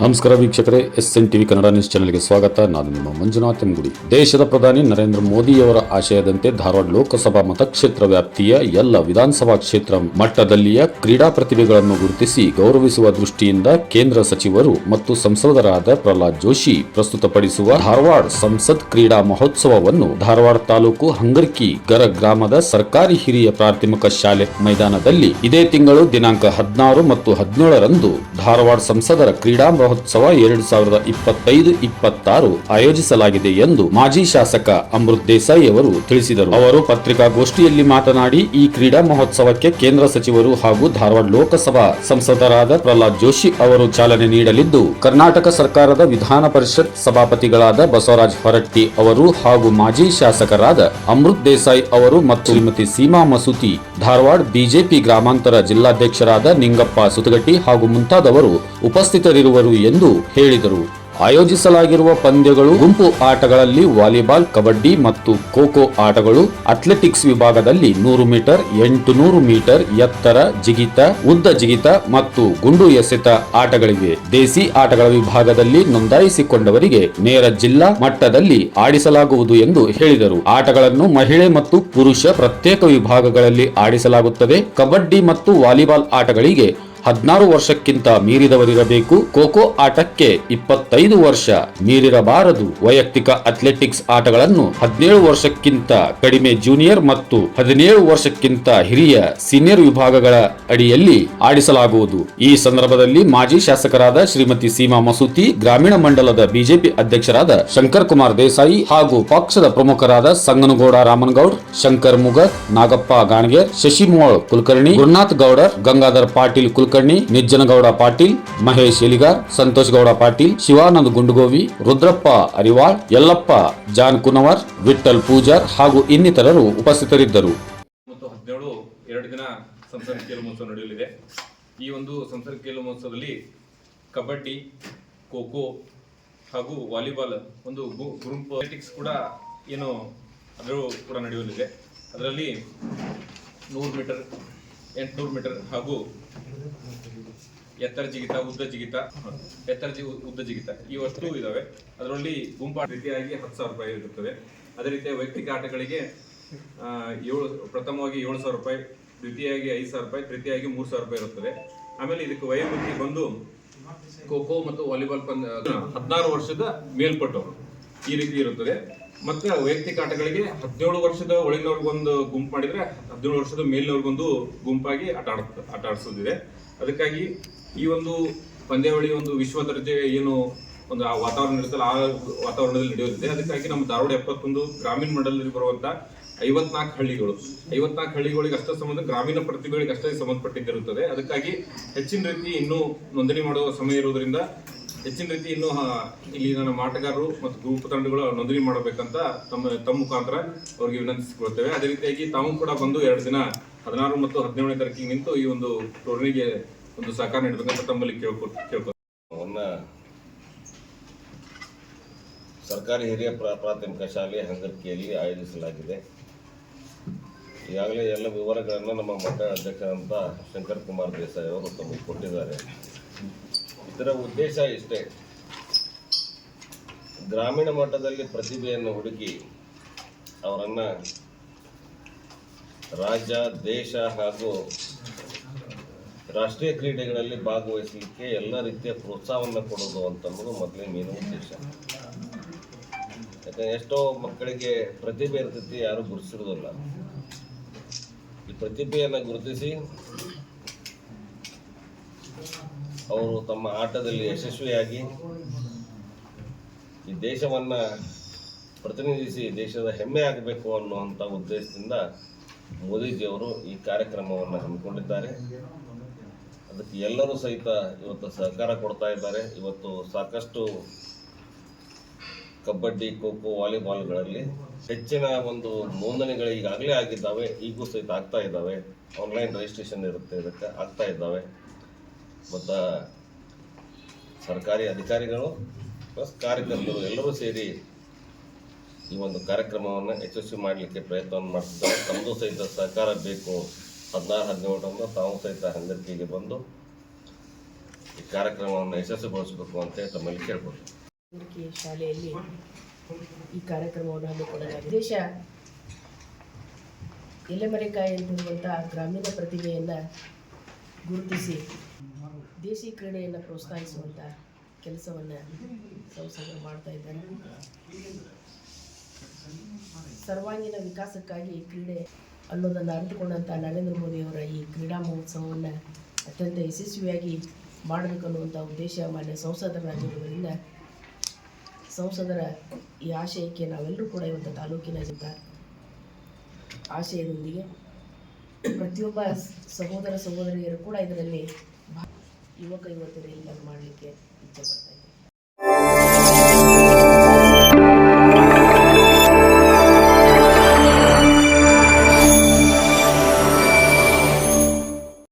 ನಮಸ್ಕಾರ ವೀಕ್ಷಕರೇ, SN TV Kannada news ಚಾನೆಲ್ಗೆ ಸ್ವಾಗತ. ನಾನು ನಿಮ್ಮ ಮಂಜುನಾಥ್ ಎಂಗುಡಿ. ದೇಶದ ಪ್ರಧಾನಿ ನರೇಂದ್ರ ಮೋದಿಯವರ ಆಶಯದಂತೆ ಧಾರವಾಡ ಲೋಕಸಭಾ ಮತಕ್ಷೇತ್ರ ವ್ಯಾಪ್ತಿಯ ಎಲ್ಲ ವಿಧಾನಸಭಾ ಕ್ಷೇತ್ರ ಮಟ್ಟದಲ್ಲಿಯ ಕ್ರೀಡಾ ಪ್ರತಿಭೆಗಳನ್ನು ಗುರುತಿಸಿ ಗೌರವಿಸುವ ದೃಷ್ಟಿಯಿಂದ ಕೇಂದ್ರ ಸಚಿವರು ಮತ್ತು ಸಂಸದರಾದ ಪ್ರಹ್ಲಾದ್ ಜೋಶಿ ಪ್ರಸ್ತುತಪಡಿಸುವ ಧಾರವಾಡ ಸಂಸತ್ ಕ್ರೀಡಾ ಮಹೋತ್ಸವವನ್ನು ಧಾರವಾಡ ತಾಲೂಕು ಹಂಗರ್ಕಿ ಗರ ಗ್ರಾಮದ ಸರ್ಕಾರಿ ಹಿರಿಯ ಪ್ರಾಥಮಿಕ ಶಾಲೆ ಮೈದಾನದಲ್ಲಿ ಇದೇ ತಿಂಗಳು ದಿನಾಂಕ 16 ಮತ್ತು 17ರಂದು ಧಾರವಾಡ ಸಂಸದರ ಕ್ರೀಡಾ ಮಹೋತ್ಸವ 2025-26 ಆಯೋಜಿಸಲಾಗಿದೆ ಎಂದು ಮಾಜಿ ಶಾಸಕ ಅಮೃತ್ ದೇಸಾಯಿ ಅವರು ತಿಳಿಸಿದರು. ಅವರು ಪತ್ರಿಕಾಗೋಷ್ಠಿಯಲ್ಲಿ ಮಾತನಾಡಿ, ಈ ಕ್ರೀಡಾ ಮಹೋತ್ಸವಕ್ಕೆ ಕೇಂದ್ರ ಸಚಿವರು ಹಾಗೂ ಧಾರವಾಡ ಲೋಕಸಭಾ ಸಂಸದರಾದ ಪ್ರಹ್ಲಾದ್ ಜೋಶಿ ಅವರು ಚಾಲನೆ ನೀಡಲಿದ್ದು, ಕರ್ನಾಟಕ ಸರ್ಕಾರದ ವಿಧಾನ ಪರಿಷತ್ ಸಭಾಪತಿಗಳಾದ ಬಸವರಾಜ ಹೊರಟ್ಟಿ ಅವರು ಹಾಗೂ ಮಾಜಿ ಶಾಸಕರಾದ ಅಮೃತ್ ದೇಸಾಯಿ ಅವರು ಮತ್ತು ಶ್ರೀಮತಿ ಸೀಮಾ ಮಸೂತಿ, ಧಾರವಾಡ ಬಿಜೆಪಿ ಗ್ರಾಮಾಂತರ ಜಿಲ್ಲಾಧ್ಯಕ್ಷರಾದ ನಿಂಗಪ್ಪ ಸುತಗಟ್ಟಿ ಹಾಗೂ ಮುಂತಾದವರು ಉಪಸ್ಥಿತರಿರುವರು ಎಂದು ಹೇಳಿದರು. ಆಯೋಜಿಸಲಾಗಿರುವ ಪಂದ್ಯಗಳು ಗುಂಪು ಆಟಗಳಲ್ಲಿ ವಾಲಿಬಾಲ್, ಕಬಡ್ಡಿ ಮತ್ತು ಖೋ-ಖೋ ಆಟಗಳು, ಅಥ್ಲೆಟಿಕ್ಸ್ ವಿಭಾಗದಲ್ಲಿ 100 ಮೀಟರ್, 800 ಮೀಟರ್ ಎತ್ತರ ಜಿಗಿತ, ಉದ್ದ ಜಿಗಿತ ಮತ್ತು ಗುಂಡು ಎಸೆತ ಆಟಗಳಿವೆ. ದೇಸಿ ಆಟಗಳ ವಿಭಾಗದಲ್ಲಿ ನೋಂದಾಯಿಸಿಕೊಂಡವರಿಗೆ ನೇರ ಜಿಲ್ಲಾ ಮಟ್ಟದಲ್ಲಿ ಆಡಿಸಲಾಗುವುದು ಎಂದು ಹೇಳಿದರು. ಆಟಗಳನ್ನು ಮಹಿಳೆ ಮತ್ತು ಪುರುಷ ಪ್ರತ್ಯೇಕ ವಿಭಾಗಗಳಲ್ಲಿ ಆಡಿಸಲಾಗುತ್ತದೆ. ಕಬಡ್ಡಿ ಮತ್ತು ವಾಲಿಬಾಲ್ ಆಟಗಳಿಗೆ 16 ವರ್ಷಕ್ಕಿಂತ ಮೀರಿದವರಿರಬೇಕು. ಖೋ-ಖೋ ಆಟಕ್ಕೆ 25 ವರ್ಷ ಮೀರಿರಬಾರದು. ವೈಯಕ್ತಿಕ ಅಥ್ಲೆಟಿಕ್ಸ್ ಆಟಗಳನ್ನು 17 ವರ್ಷಕ್ಕಿಂತ ಕಡಿಮೆ ಜೂನಿಯರ್ ಮತ್ತು 17 ವರ್ಷಕ್ಕಿಂತ ಹಿರಿಯ ಸೀನಿಯರ್ ವಿಭಾಗಗಳ ಅಡಿಯಲ್ಲಿ ಆಡಿಸಲಾಗುವುದು. ಈ ಸಂದರ್ಭದಲ್ಲಿ ಮಾಜಿ ಶಾಸಕರಾದ ಶ್ರೀಮತಿ ಸೀಮಾ ಮಸೂತಿ, ಗ್ರಾಮೀಣ ಮಂಡಲದ ಬಿಜೆಪಿ ಅಧ್ಯಕ್ಷರಾದ ಶಂಕರ್ ಕುಮಾರ್ ದೇಸಾಯಿ ಹಾಗೂ ಪಕ್ಷದ ಪ್ರಮುಖರಾದ ಸಂಗನಗೌಡ ರಾಮನಗೌಡ್, ಶಂಕರ್ ಮುಗರ್, ನಾಗಪ್ಪ ಗಾಣಗೇರ್, ಶಶಿಮೋಳ್ ಕುಲಕರ್ಣಿ, ಗುರುನಾಥ್ ಗೌಡರ್, ಗಂಗಾಧರ್ ಪಾಟೀಲ್ ಕುಲಕರ್ಣಿ, ನಿಜ್ಜನಗೌಡ ಪಾಟೀಲ್, ಮಹೇಶ್ ಎಲಿಗಾರ್, ಸಂತೋಷ್ ಗೌಡ ಪಾಟೀಲ್, ಶಿವಾನಂದ್ ಗುಂಡುಗೋವಿ, ರುದ್ರಪ್ಪ ಅರಿವಾಳ್, ಯಲ್ಲಪ್ಪ ಜಾನ್ ಕುನವರ್, ವಿಠ್ಠಲ್ ಪೂಜಾರ್ ಹಾಗೂ ಇನ್ನಿತರರು ಉಪಸ್ಥಿತರಿದ್ದರು. 17 2 ದಿನ ಸಂಸತ್ ಖೇಲ್ ಮಹೋತ್ಸವ ನಡೆಯಲಿದೆ. ಈ ಒಂದು ಸಂಸತ್ ಖೇಲ್ ಮಹೋತ್ಸವದಲ್ಲಿ ಕಬಡ್ಡಿ, ಖೋ-ಖೋ ಹಾಗೂ ವಾಲಿಬಾಲ್ ಒಂದು ಗ್ರೂಪ್ ಅಥ್ಲೆಟಿಕ್ಸ್ ಕೂಡ ಅದು ಕೂಡ ನಡೆಯಲಿದೆ. ಅದರಲ್ಲಿ 100 ಮೀಟರ್, 800 ಮೀಟರ್ ಹಾಗೂ ಎತ್ತರ ಜಿಗಿತ, ಉದ್ದ ಜಿಗಿತ ಈ ವಸ್ತು ಇದಾವೆ. ಅದರಲ್ಲಿ ಗುಂಪಾಟ ರೀತಿಯಾಗಿ 10,000 ರೂಪಾಯಿ ಇರುತ್ತದೆ. ಅದೇ ರೀತಿಯ ವೈಯಕ್ತಿಕ ಆಟಗಳಿಗೆ ಪ್ರಥಮವಾಗಿ 7,000 ರೂಪಾಯಿ, ದ್ವಿತೀಯವಾಗಿ 5,000 ರೂಪಾಯಿ, ತೃತೀಯವಾಗಿ 3,000 ರೂಪಾಯಿ ಇರುತ್ತದೆ. ಆಮೇಲೆ ಇದಕ್ಕೆ ವಯೋಮಿತಿ ಬಂದು ಖೋ-ಖೋ ಮತ್ತು ವಾಲಿಬಾಲ್ 16 ವರ್ಷದ ಮೇಲ್ಪಟ್ಟವರು ಈ ರೀತಿ ಇರುತ್ತದೆ. ಮತ್ತೆ ವೈಯಕ್ತಿಕ ಆಟಗಳಿಗೆ 17 ವರ್ಷದ ಒಳಗಿನವ್ರಿಗೊಂದು ಗುಂಪು ಮಾಡಿದ್ರೆ 17 ವರ್ಷದ ಮೇಲಿನವ್ರಿಗೊಂದು ಗುಂಪಾಗಿ ಆಟ ಆಡಿಸೋದಿದೆ. ಅದಕ್ಕಾಗಿ ಈ ಒಂದು ಪಂದ್ಯಾವಳಿ ಒಂದು ವಿಶ್ವ ದರ್ಜೆ ಒಂದು ವಾತಾವರಣ ಇರುತ್ತಲ್ಲ, ಆ ವಾತಾವರಣದಲ್ಲಿ ನಡೆಯೋದಿದೆ. ಅದಕ್ಕಾಗಿ ನಮ್ಮ ಧಾರವಾಡ 71 ಗ್ರಾಮೀಣ ಮಂಡಲದಲ್ಲಿ ಬರುವಂತ 54 ಹಳ್ಳಿಗಳಿಗೆ ಅಷ್ಟೇ ಗ್ರಾಮೀಣ ಪ್ರತಿಭೆಗಳಿಗೆ ಅಷ್ಟೇ ಸಂಬಂಧಪಟ್ಟಿದ್ದಿರುತ್ತದೆ. ಅದಕ್ಕಾಗಿ ಹೆಚ್ಚಿನ ರೀತಿ ಇನ್ನೂ ನೋಂದಣಿ ಮಾಡುವ ಸಮಯ ಇರುವುದರಿಂದ ಹೆಚ್ಚಿನ ರೀತಿ ಇನ್ನೂ ಇಲ್ಲಿ ನನ್ನ ಮಾಟಗಾರರು ಮತ್ತು ಗ್ರೂಪ್ ತಂಡಗಳು ನೋಂದಣಿ ಮಾಡಬೇಕಂತ ತಮ್ಮ ಮುಖಾಂತರ ಅವರಿಗೆ ವಿನಂತಿಸಿಕೊಳ್ತೇವೆ. ಅದೇ ರೀತಿಯಾಗಿ ತಾವು ಕೂಡ ಬಂದು 2 ದಿನ 16 ಮತ್ತು 17ನೇ ತಾರೀಕಿಗೆ ನಿಂತು ಈ ಒಂದು ಟೂರ್ನಿಗೆ ಒಂದು ಸಹಕಾರ ನೀಡಬೇಕಂತ ತಮ್ಮಲ್ಲಿ ಕೇಳ್ಕೊ ಸರ್ಕಾರಿ ಹಿರಿಯ ಪ್ರಾಥಮಿಕ ಶಾಲೆ ಹಂಗರ್ಕಿಯಲ್ಲಿ ಆಯೋಜಿಸಲಾಗಿದೆ. ಈಗಾಗಲೇ ಎಲ್ಲ ವಿವರಗಳನ್ನು ನಮ್ಮ ಮಂಡಳ ಅಧ್ಯಕ್ಷರಂತ ಶಂಕರ್ ಕುಮಾರ್ ದೇಸಾಯಿ ಅವರು ತಮಗೆ ಕೊಟ್ಟಿದ್ದಾರೆ. ಇದರ ಉದ್ದೇಶ ಇಷ್ಟೇ, ಗ್ರಾಮೀಣ ಮಟ್ಟದಲ್ಲಿ ಪ್ರತಿಭೆಯನ್ನು ಹುಡುಕಿ ಅವರನ್ನು ರಾಜ್ಯ, ದೇಶ ಹಾಗೂ ರಾಷ್ಟ್ರೀಯ ಕ್ರೀಡೆಗಳಲ್ಲಿ ಭಾಗವಹಿಸಲಿಕ್ಕೆ ಎಲ್ಲ ರೀತಿಯ ಪ್ರೋತ್ಸಾಹವನ್ನು ಕೊಡೋದು ಅಂತನ್ನೋದು ಮೊದಲೇ ಮೇನ್ ಉದ್ದೇಶ. ಯಾಕಂದರೆ ಎಷ್ಟೋ ಮಕ್ಕಳಿಗೆ ಪ್ರತಿಭೆ ಇರ್ತೈತಿ, ಯಾರು ಗುರುತಿಸಿರೋದಿಲ್ಲ. ಈ ಪ್ರತಿಭೆಯನ್ನು ಗುರುತಿಸಿ ಅವರು ತಮ್ಮ ಆಟದಲ್ಲಿ ಯಶಸ್ವಿಯಾಗಿ ಈ ದೇಶವನ್ನು ಪ್ರತಿನಿಧಿಸಿ ದೇಶದ ಹೆಮ್ಮೆ ಆಗಬೇಕು ಅನ್ನುವಂಥ ಉದ್ದೇಶದಿಂದ ಮೋದಿಜಿಯವರು ಈ ಕಾರ್ಯಕ್ರಮವನ್ನು ಹಮ್ಮಿಕೊಂಡಿದ್ದಾರೆ. ಅದಕ್ಕೆ ಎಲ್ಲರೂ ಸಹಿತ ಇವತ್ತು ಸಹಕಾರ ಕೊಡ್ತಾ ಇದ್ದಾರೆ. ಇವತ್ತು ಸಾಕಷ್ಟು ಕಬಡ್ಡಿ, ಖೋ-ಖೋ, ವಾಲಿಬಾಲ್ಗಳಲ್ಲಿ ಹೆಚ್ಚಿನ ಒಂದು ನೋಂದಣಿಗಳು ಈಗಾಗಲೇ ಆಗಿದ್ದಾವೆ, ಈಗೂ ಸಹಿತ ಆಗ್ತಾ ಇದ್ದಾವೆ. ಆನ್ಲೈನ್ ರಿಜಿಸ್ಟ್ರೇಷನ್ ಇರುತ್ತೆ, ಇದಕ್ಕೆ ಆಗ್ತಾ ಇದ್ದಾವೆ. ಮತ್ತು ಸರ್ಕಾರಿ ಅಧಿಕಾರಿಗಳು ಪ್ಲಸ್ ಕಾರ್ಯಕರ್ತರು ಎಲ್ಲರೂ ಸೇರಿ ಈ ಒಂದು ಕಾರ್ಯಕ್ರಮವನ್ನು ಯಶಸ್ವಿ ಮಾಡಲಿಕ್ಕೆ ಪ್ರಯತ್ನವನ್ನು ಮಾಡ್ತಿದ್ದಾರೆ. ತಮ್ಮದು ಸಹಿತ ಸಹಕಾರ ಬೇಕು. 16-17 ತಾವು ಸಹಿತ ಹಂಗರ್ಕಿಗೆ ಬಂದು ಈ ಕಾರ್ಯಕ್ರಮವನ್ನು ಯಶಸ್ವಿಗೊಳಿಸಬೇಕು ಅಂತ ತಮ್ಮಲ್ಲಿ ಕೇಳ್ಬೋದು. ಶಾಲೆಯಲ್ಲಿ ಈ ಕಾರ್ಯಕ್ರಮವನ್ನು ಹಮ್ಮಿಕೊಳ್ಳಲಾಗಿದೆ. ದೇಶ ಎಲೆಮರೆಕಾಯಿ ಅಂತಿರುವಂಥ ಗ್ರಾಮೀಣ ಪ್ರತಿಭೆಯನ್ನು ಗುರುತಿಸಿ ದೇಶಿ ಕ್ರೀಡೆಯನ್ನು ಪ್ರೋತ್ಸಾಹಿಸುವಂಥ ಕೆಲಸವನ್ನು ಸಂಸ್ಥೆಗಳು ಮಾಡ್ತಾ ಇದ್ದಾರೆ. ಸರ್ವಾಂಗೀಣ ವಿಕಾಸಕ್ಕಾಗಿ ಕ್ರೀಡೆ ಅನ್ನೋದನ್ನು ಅರಿತುಕೊಂಡಂಥ ನರೇಂದ್ರ ಮೋದಿಯವರ ಈ ಕ್ರೀಡಾ ಮಹೋತ್ಸವವನ್ನು ಅತ್ಯಂತ ಯಶಸ್ವಿಯಾಗಿ ಮಾಡಬೇಕು ಅನ್ನುವಂಥ ಉದ್ದೇಶ ಮಾನ್ಯ ಸಂಸದರಾಗಿರುವುದರಿಂದ ಸಂಸದರ ಈ ಆಶಯಕ್ಕೆ ನಾವೆಲ್ಲರೂ ಕೂಡ ಇವತ್ತು ತಾಲೂಕಿನಾಗಿದ್ದ ಆಶಯದೊಂದಿಗೆ ಪ್ರತಿಯೊಬ್ಬ ಸಹೋದರ ಸಹೋದರಿಯರು ಕೂಡ ಇದರಲ್ಲಿ ಯುವಕ ಯುವತಿಯರು ಎಲ್ಲರೂ ಮಾಡಲಿಕ್ಕೆ ಇಚ್ಛೆಪಡ್ತಾರೆ.